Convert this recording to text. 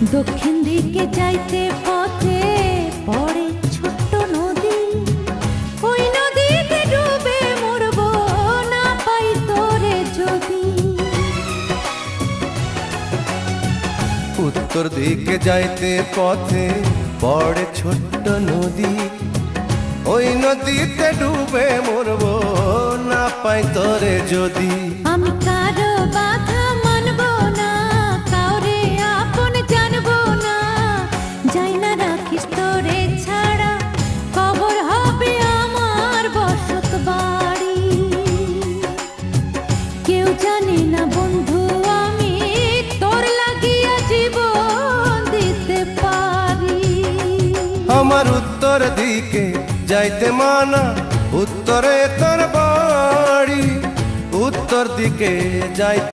দক্ষিণ দিকে যাইতে পথে পড়ে ছোট্ট নদী, ওই নদীতে ডুবে মরব না পাই তোরে যদি। উত্তর দিকে যাইতে পথে পড়ে ছোট্ট নদী, ওই নদীতে ডুবে মরব না পাই তোরে যদি। আমি কারো বাধা মানব না, কাউরে আপন জানব না, যাই না রাখিস তোরে ছাড়া, কবর হবে আমার বসত বাড়ি। কেউ জানে না বন্ধু আমি তোর লাগিয়া জীবন দিতে পারি। আমার উত্তর দিকে যাইতে মানা, উত্তরে তোর বাড়ি, উত্তর দিকে যাই।